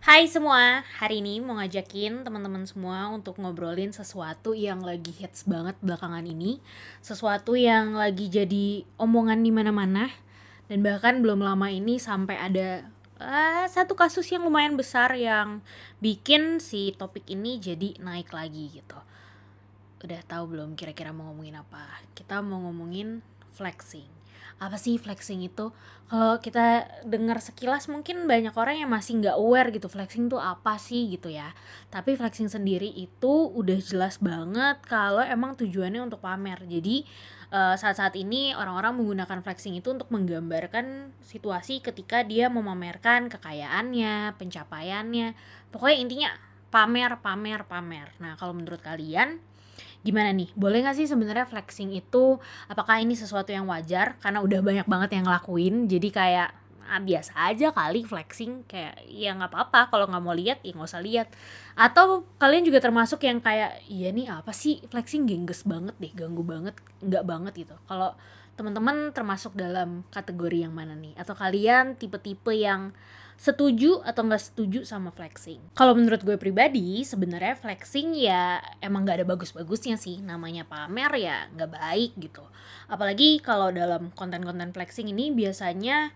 Hai semua, hari ini mau ngajakin teman-teman semua untuk ngobrolin sesuatu yang lagi hits banget belakangan ini. Sesuatu yang lagi jadi omongan di mana-mana. Dan bahkan belum lama ini sampai ada satu kasus yang lumayan besar yang bikin si topik ini jadi naik lagi gitu. Udah tahu belum kira-kira mau ngomongin apa? Kita mau ngomongin flexing. Apa sih flexing itu? Kalau kita dengar sekilas mungkin banyak orang yang masih nggak aware gitu flexing tuh apa sih gitu ya. Tapi flexing sendiri itu udah jelas banget kalau emang tujuannya untuk pamer. Jadi saat-saat ini orang-orang menggunakan flexing itu untuk menggambarkan situasi ketika dia memamerkan kekayaannya, pencapaiannya. Pokoknya intinya pamer, pamer, pamer. Nah, kalau menurut kalian gimana nih? Boleh nggak sih sebenarnya flexing itu, apakah ini sesuatu yang wajar? Karena udah banyak banget yang ngelakuin, jadi kayak biasa aja kali flexing, kayak ya nggak apa-apa kalau nggak mau lihat ya nggak usah lihat. Atau kalian juga termasuk yang kayak iya nih apa sih flexing gengges banget deh, ganggu banget, nggak banget gitu. Kalau teman-teman termasuk dalam kategori yang mana nih? Atau kalian tipe-tipe yang setuju atau nggak setuju sama flexing? Kalau menurut gue pribadi sebenarnya flexing ya emang nggak ada bagus-bagusnya sih, namanya pamer ya nggak baik gitu. Apalagi kalau dalam konten-konten flexing ini biasanya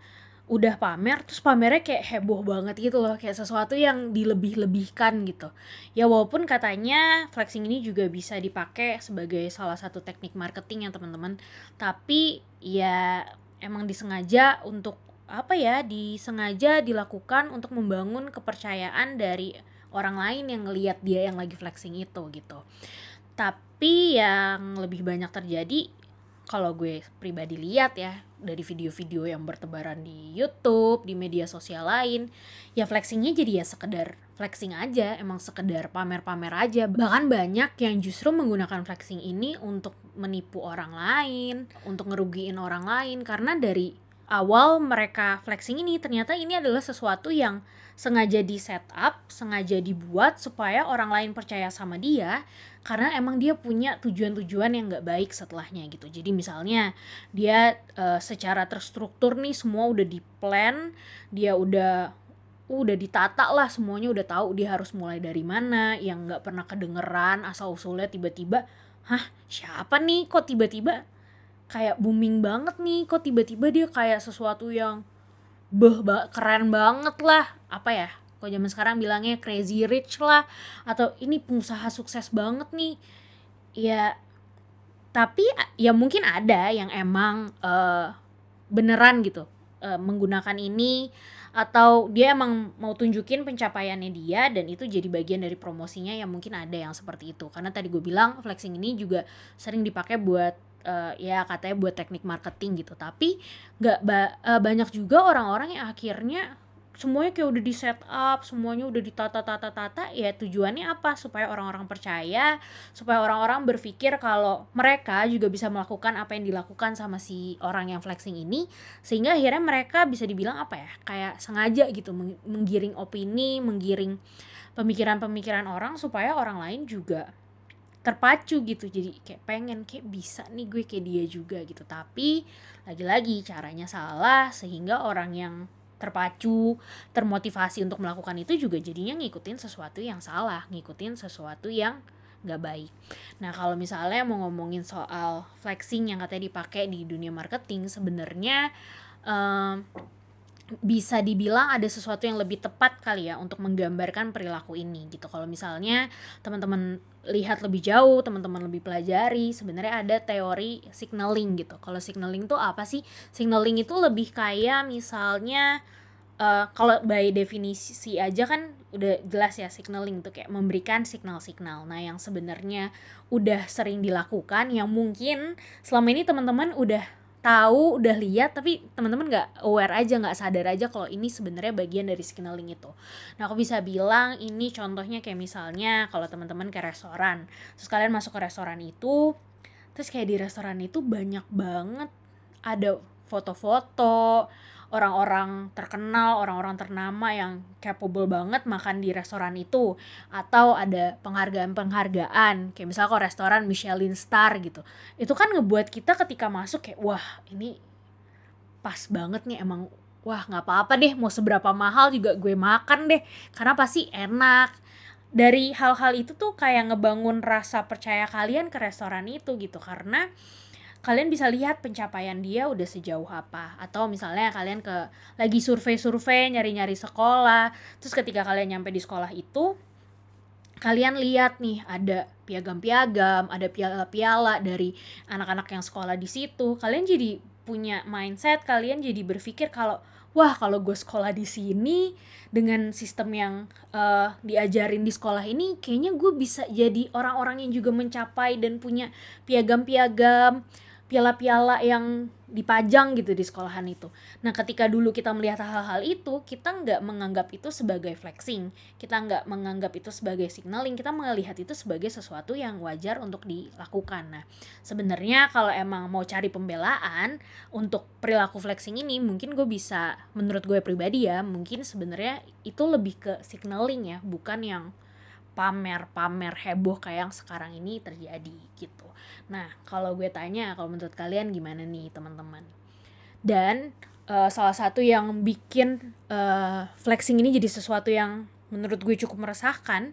udah pamer terus pamernya kayak heboh banget gitu loh, kayak sesuatu yang dilebih-lebihkan gitu. Ya walaupun katanya flexing ini juga bisa dipakai sebagai salah satu teknik marketing ya teman-teman, tapi ya emang disengaja untuk apa ya, disengaja dilakukan untuk membangun kepercayaan dari orang lain yang ngelihat dia yang lagi flexing itu gitu. Tapi yang lebih banyak terjadi kalau gue pribadi lihat ya dari video-video yang bertebaran di YouTube, di media sosial lain, ya flexingnya jadi ya sekedar flexing aja, emang sekedar pamer-pamer aja. Bahkan banyak yang justru menggunakan flexing ini untuk menipu orang lain, untuk ngerugiin orang lain, karena dari awal mereka flexing ini ternyata ini adalah sesuatu yang sengaja di set up, sengaja dibuat supaya orang lain percaya sama dia karena emang dia punya tujuan-tujuan yang nggak baik setelahnya gitu. Jadi misalnya dia secara terstruktur nih semua udah di plan, dia udah ditata lah, semuanya udah tahu dia harus mulai dari mana, yang nggak pernah kedengeran asal usulnya tiba-tiba, hah siapa nih kok tiba-tiba kayak booming banget nih, kok tiba-tiba dia kayak sesuatu yang keren banget lah, apa ya, kalau zaman sekarang bilangnya crazy rich lah, atau ini pengusaha sukses banget nih. Ya tapi ya mungkin ada yang emang beneran gitu menggunakan ini, atau dia emang mau tunjukin pencapaiannya dia dan itu jadi bagian dari promosinya, yang mungkin ada yang seperti itu. Karena tadi gue bilang flexing ini juga sering dipakai buat ya katanya buat teknik marketing gitu. Tapi banyak juga orang-orang yang akhirnya semuanya kayak udah di set up, semuanya udah ditata-tata-tata, ya tujuannya apa? Supaya orang-orang percaya, supaya orang-orang berpikir kalau mereka juga bisa melakukan apa yang dilakukan sama si orang yang flexing ini, sehingga akhirnya mereka bisa dibilang apa ya, kayak sengaja gitu menggiring opini, menggiring pemikiran-pemikiran orang supaya orang lain juga terpacu gitu, jadi kayak pengen kayak bisa nih gue kayak dia juga gitu. Tapi lagi-lagi caranya salah sehingga orang yang terpacu, termotivasi untuk melakukan itu juga jadinya ngikutin sesuatu yang salah, ngikutin sesuatu yang nggak baik. Nah kalau misalnya mau ngomongin soal flexing yang katanya dipakai di dunia marketing, sebenarnya bisa dibilang ada sesuatu yang lebih tepat kali ya untuk menggambarkan perilaku ini gitu. Kalau misalnya teman-teman lihat lebih jauh, teman-teman lebih pelajari, sebenarnya ada teori signaling gitu. Kalau signaling tuh apa sih? Signaling itu lebih kayak misalnya kalau by definisi aja kan udah jelas ya, signaling tuh kayak memberikan signal-signal. Nah yang sebenarnya udah sering dilakukan, yang mungkin selama ini teman-teman udah tahu, udah lihat, tapi teman-teman nggak aware aja, nggak sadar aja kalau ini sebenarnya bagian dari signaling itu. Nah aku bisa bilang ini contohnya kayak misalnya kalau teman-teman ke restoran, terus kalian masuk ke restoran itu, terus kayak di restoran itu banyak banget ada foto-foto orang-orang terkenal, orang-orang ternama yang capable banget makan di restoran itu, atau ada penghargaan-penghargaan kayak misalnya kok restoran Michelin star gitu. Itu kan ngebuat kita ketika masuk kayak wah ini pas banget nih, emang wah nggak apa-apa deh, mau seberapa mahal juga gue makan deh, karena pasti enak. Dari hal-hal itu tuh kayak ngebangun rasa percaya kalian ke restoran itu gitu, karena kalian bisa lihat pencapaian dia udah sejauh apa. Atau misalnya kalian lagi survei-survei, nyari-nyari sekolah, terus ketika kalian nyampe di sekolah itu, kalian lihat nih ada piagam-piagam, ada piala-piala dari anak-anak yang sekolah di situ. Kalian jadi punya mindset, kalian jadi berpikir kalau wah, kalau gue sekolah di sini dengan sistem yang diajarin di sekolah ini, kayaknya gue bisa jadi orang-orang yang juga mencapai dan punya piagam-piagam, piala-piala yang dipajang gitu di sekolahan itu. Nah, ketika dulu kita melihat hal-hal itu, kita nggak menganggap itu sebagai flexing, kita nggak menganggap itu sebagai signaling, kita melihat itu sebagai sesuatu yang wajar untuk dilakukan. Nah, sebenarnya kalau emang mau cari pembelaan untuk perilaku flexing ini, mungkin gue bisa, menurut gue pribadi ya, mungkin sebenarnya itu lebih ke signaling ya, bukan yang pamer-pamer heboh kayak yang sekarang ini terjadi gitu. Nah, kalau gue tanya, kalau menurut kalian gimana nih teman-teman? Dan salah satu yang bikin flexing ini jadi sesuatu yang menurut gue cukup meresahkan,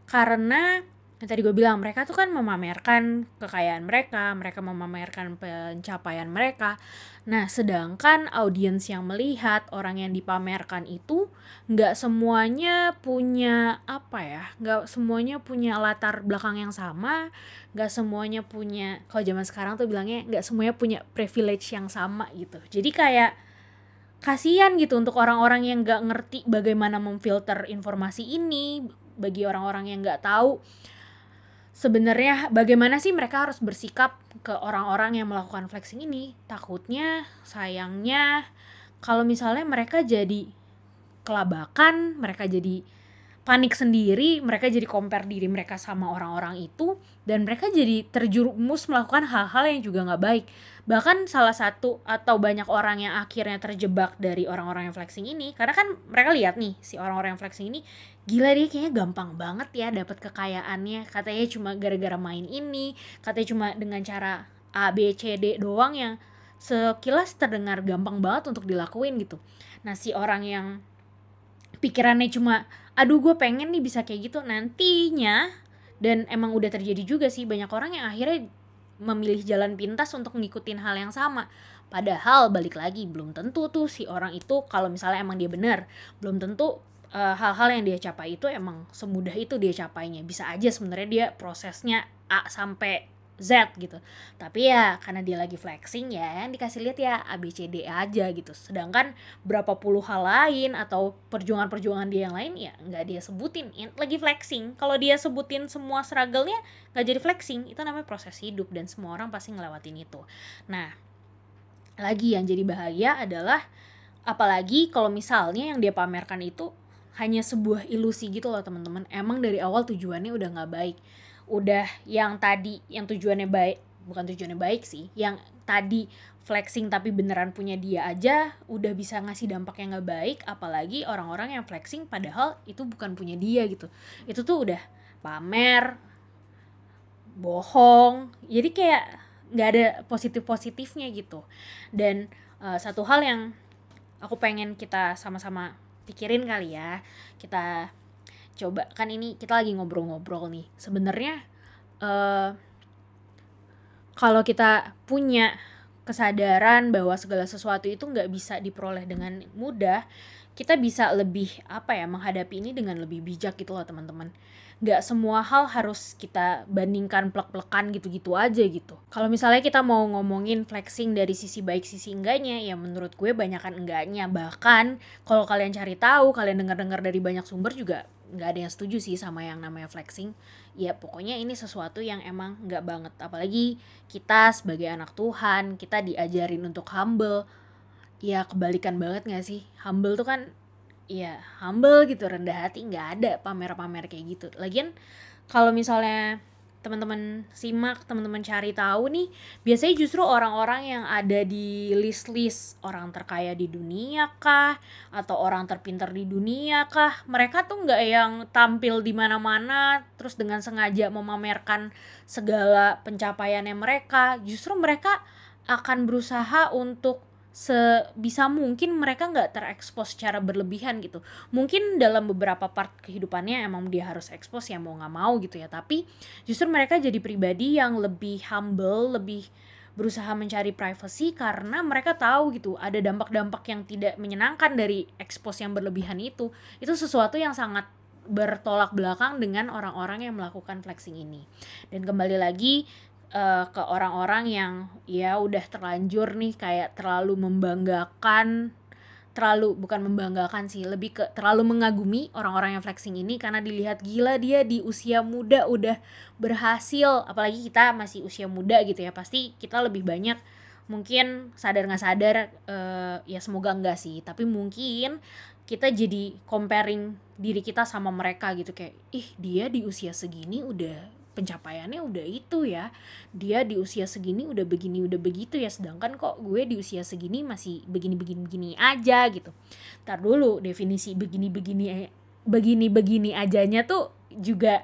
karena yang tadi gue bilang, mereka tuh kan memamerkan kekayaan mereka, mereka memamerkan pencapaian mereka. Nah, sedangkan audiens yang melihat orang yang dipamerkan itu nggak semuanya punya nggak semuanya punya latar belakang yang sama, nggak semuanya punya, kalau zaman sekarang tuh bilangnya nggak semuanya punya privilege yang sama gitu. Jadi kayak kasihan gitu untuk orang-orang yang nggak ngerti bagaimana memfilter informasi ini, bagi orang-orang yang nggak tahu sebenarnya bagaimana sih mereka harus bersikap ke orang-orang yang melakukan flexing ini. Takutnya, sayangnya, kalau misalnya mereka jadi kelabakan, mereka jadi panik sendiri, mereka jadi compare diri mereka sama orang-orang itu, dan mereka jadi terjerumus melakukan hal-hal yang juga nggak baik. Bahkan salah satu atau banyak orang yang akhirnya terjebak dari orang-orang yang flexing ini, karena kan mereka lihat nih si orang-orang yang flexing ini, gila dia kayaknya gampang banget ya dapat kekayaannya, katanya cuma gara-gara main ini, katanya cuma dengan cara A, B, C, D doang yang sekilas terdengar gampang banget untuk dilakuin gitu. Nah, si orang yang pikirannya cuma aduh gue pengen nih bisa kayak gitu nantinya, dan emang udah terjadi juga sih, banyak orang yang akhirnya memilih jalan pintas untuk ngikutin hal yang sama. Padahal balik lagi, belum tentu tuh si orang itu, kalau misalnya emang dia benar, belum tentu hal-hal yang dia capai itu emang semudah itu dia capainya. Bisa aja sebenarnya dia prosesnya A sampai Z gitu. Tapi ya karena dia lagi flexing ya, yang dikasih lihat ya A B C D aja gitu. Sedangkan berapa puluh hal lain atau perjuangan-perjuangan dia yang lain ya nggak dia sebutin. Lagi flexing, kalau dia sebutin semua struggle-nya nggak jadi flexing. Itu namanya proses hidup dan semua orang pasti ngelewatin itu. Nah, lagi yang jadi bahaya adalah apalagi kalau misalnya yang dia pamerkan itu hanya sebuah ilusi gitu loh teman-teman. Emang dari awal tujuannya udah nggak baik. Udah yang tadi yang tujuannya baik, bukan tujuannya baik sih, yang tadi flexing tapi beneran punya dia aja udah bisa ngasih dampak yang nggak baik, apalagi orang-orang yang flexing padahal itu bukan punya dia gitu. Itu tuh udah pamer, bohong, jadi kayak nggak ada positif-positifnya gitu. Dan satu hal yang aku pengen kita sama-sama pikirin kali ya, kita coba, kan ini kita lagi ngobrol-ngobrol nih. Sebenarnya kalau kita punya kesadaran bahwa segala sesuatu itu nggak bisa diperoleh dengan mudah, kita bisa lebih menghadapi ini dengan lebih bijak gitu loh teman-teman. Nggak semua hal harus kita bandingkan plek-plekan gitu-gitu aja gitu. Kalau misalnya kita mau ngomongin flexing dari sisi baik sisi enggaknya, ya menurut gue banyakan enggaknya. Bahkan kalau kalian cari tahu, kalian dengar-dengar dari banyak sumber juga nggak ada yang setuju sih sama yang namanya flexing. Ya pokoknya ini sesuatu yang emang nggak banget. Apalagi kita sebagai anak Tuhan, kita diajarin untuk humble. Ya kebalikan banget gak sih? Humble tuh kan ya humble gitu, rendah hati, nggak ada pamer-pamer kayak gitu. Lagian kalau misalnya teman-teman simak, teman-teman cari tahu nih, biasanya justru orang-orang yang ada di list-list orang terkaya di dunia kah, atau orang terpintar di dunia kah, mereka tuh nggak yang tampil di mana-mana terus dengan sengaja memamerkan segala pencapaiannya mereka. Justru mereka akan berusaha untuk sebisa mungkin mereka nggak terekspos secara berlebihan gitu. Mungkin dalam beberapa part kehidupannya emang dia harus ekspos ya mau nggak mau gitu ya, tapi justru mereka jadi pribadi yang lebih humble, lebih berusaha mencari privacy karena mereka tahu gitu ada dampak-dampak yang tidak menyenangkan dari ekspos yang berlebihan itu. Itu sesuatu yang sangat bertolak belakang dengan orang-orang yang melakukan flexing ini. Dan kembali lagi ke orang-orang yang ya udah terlanjur nih kayak terlalu membanggakan, bukan membanggakan sih, lebih ke terlalu mengagumi orang-orang yang flexing ini karena dilihat gila dia di usia muda udah berhasil, apalagi kita masih usia muda gitu ya, pasti kita lebih banyak mungkin sadar nggak sadar, ya semoga enggak sih, tapi mungkin kita jadi comparing diri kita sama mereka gitu, kayak ih dia di usia segini udah pencapaiannya udah itu ya, dia di usia segini udah begini udah begitu ya, sedangkan kok gue di usia segini masih begini aja gitu. Ntar dulu, definisi begini ajanya tuh juga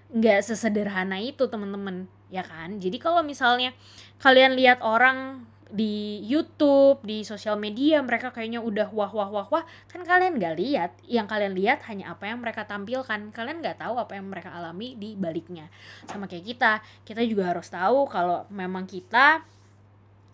nggak sesederhana itu teman-teman, ya kan? Jadi kalau misalnya kalian lihat orang di YouTube, di sosial media mereka kayaknya udah wah, kan kalian nggak lihat, yang kalian lihat hanya apa yang mereka tampilkan, kalian nggak tahu apa yang mereka alami di baliknya. Sama kayak kita juga harus tahu kalau memang kita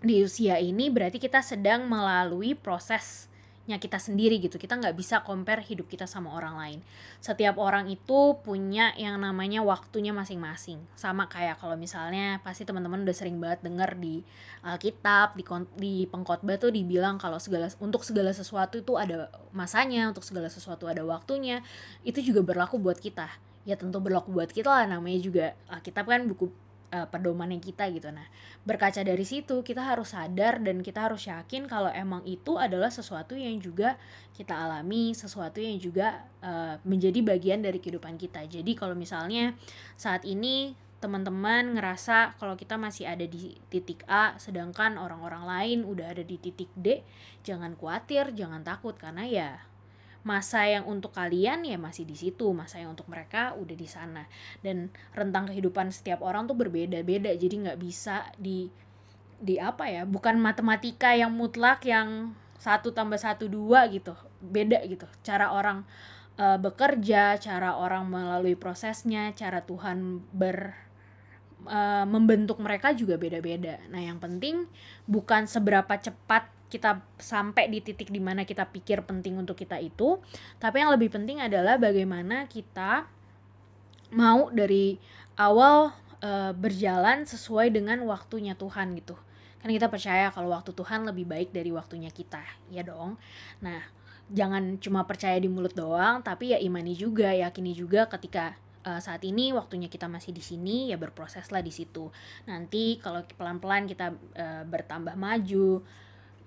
di usia ini berarti kita sedang melalui prosesnya kita sendiri gitu. Kita nggak bisa compare hidup kita sama orang lain. Setiap orang itu punya yang namanya waktunya masing-masing. Sama kayak kalau misalnya pasti teman-teman udah sering banget denger di Alkitab, di pengkhotbah tuh dibilang kalau untuk segala sesuatu itu ada masanya, untuk segala sesuatu ada waktunya. Itu juga berlaku buat kita. Ya tentu berlaku buat kita lah, namanya juga Alkitab kan buku pedomannya kita gitu. Nah, berkaca dari situ kita harus sadar dan kita harus yakin kalau emang itu adalah sesuatu yang juga kita alami, sesuatu yang juga menjadi bagian dari kehidupan kita. Jadi kalau misalnya saat ini teman-teman ngerasa kalau kita masih ada di titik A sedangkan orang-orang lain udah ada di titik D, jangan khawatir, jangan takut, karena ya masa yang untuk kalian ya masih di situ, masa yang untuk mereka udah di sana. Dan rentang kehidupan setiap orang tuh berbeda-beda, jadi nggak bisa di apa ya, bukan matematika yang mutlak yang 1+1=2 gitu, beda gitu cara orang bekerja, cara orang melalui prosesnya, cara Tuhan membentuk mereka juga beda-beda. Nah yang penting bukan seberapa cepat kita sampai di titik dimana kita pikir penting untuk kita itu, tapi yang lebih penting adalah bagaimana kita mau dari awal berjalan sesuai dengan waktunya Tuhan gitu. Kan kita percaya kalau waktu Tuhan lebih baik dari waktunya kita, ya dong. Nah, jangan cuma percaya di mulut doang, tapi ya imani juga, yakini juga ketika saat ini waktunya kita masih di sini, ya berproseslah di situ. Nanti kalau pelan-pelan kita bertambah maju,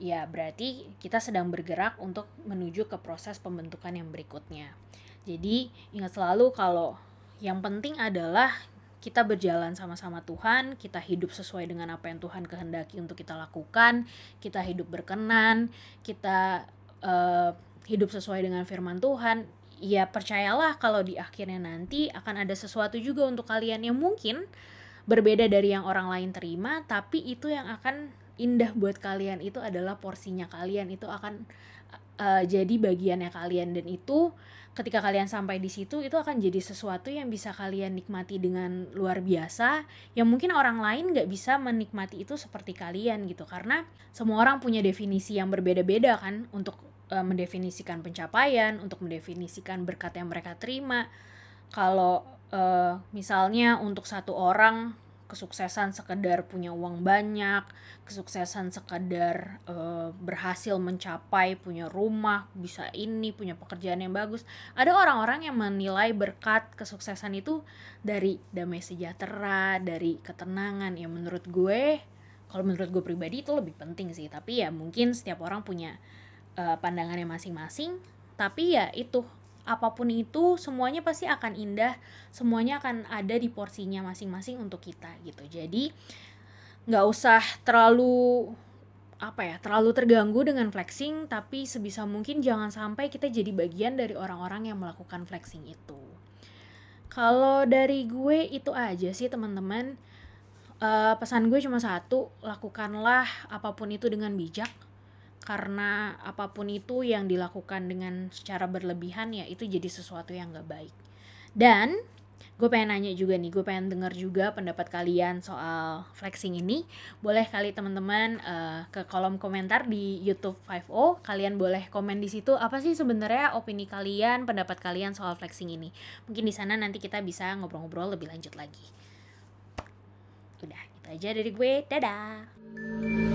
ya berarti kita sedang bergerak untuk menuju ke proses pembentukan yang berikutnya. Jadi ingat selalu kalau yang penting adalah kita berjalan sama-sama Tuhan, kita hidup sesuai dengan apa yang Tuhan kehendaki untuk kita lakukan, kita hidup berkenan, kita hidup sesuai dengan firman Tuhan. Ya percayalah kalau di akhirnya nanti akan ada sesuatu juga untuk kalian yang mungkin berbeda dari yang orang lain terima, tapi itu yang akan indah buat kalian, itu adalah porsinya kalian, itu akan jadi bagiannya kalian, dan itu ketika kalian sampai di situ itu akan jadi sesuatu yang bisa kalian nikmati dengan luar biasa, yang mungkin orang lain nggak bisa menikmati itu seperti kalian gitu, karena semua orang punya definisi yang berbeda-beda kan untuk mendefinisikan pencapaian, untuk mendefinisikan berkat yang mereka terima. Kalau misalnya untuk satu orang kesuksesan sekedar punya uang banyak, kesuksesan sekedar berhasil mencapai punya rumah, bisa ini, punya pekerjaan yang bagus. Ada orang-orang yang menilai berkat kesuksesan itu dari damai sejahtera, dari ketenangan. Ya menurut gue, kalau menurut gue pribadi itu lebih penting sih. Tapi ya mungkin setiap orang punya pandangannya masing-masing. Tapi ya itu, apapun itu semuanya pasti akan indah, semuanya akan ada di porsinya masing-masing untuk kita gitu. Jadi nggak usah terlalu terganggu dengan flexing, tapi sebisa mungkin jangan sampai kita jadi bagian dari orang-orang yang melakukan flexing itu. Kalau dari gue itu aja sih teman-teman. Pesan gue cuma satu, lakukanlah apapun itu dengan bijak. karena apapun itu yang dilakukan dengan secara berlebihan ya itu jadi sesuatu yang gak baik. Dan gue pengen nanya juga nih, gue pengen dengar juga pendapat kalian soal flexing ini. Boleh kali teman-teman ke kolom komentar di YouTube 5O, kalian boleh komen di situ apa sih sebenarnya opini kalian, pendapat kalian soal flexing ini. Mungkin di sana nanti kita bisa ngobrol-ngobrol lebih lanjut lagi. Udah, itu aja dari gue. Dadah.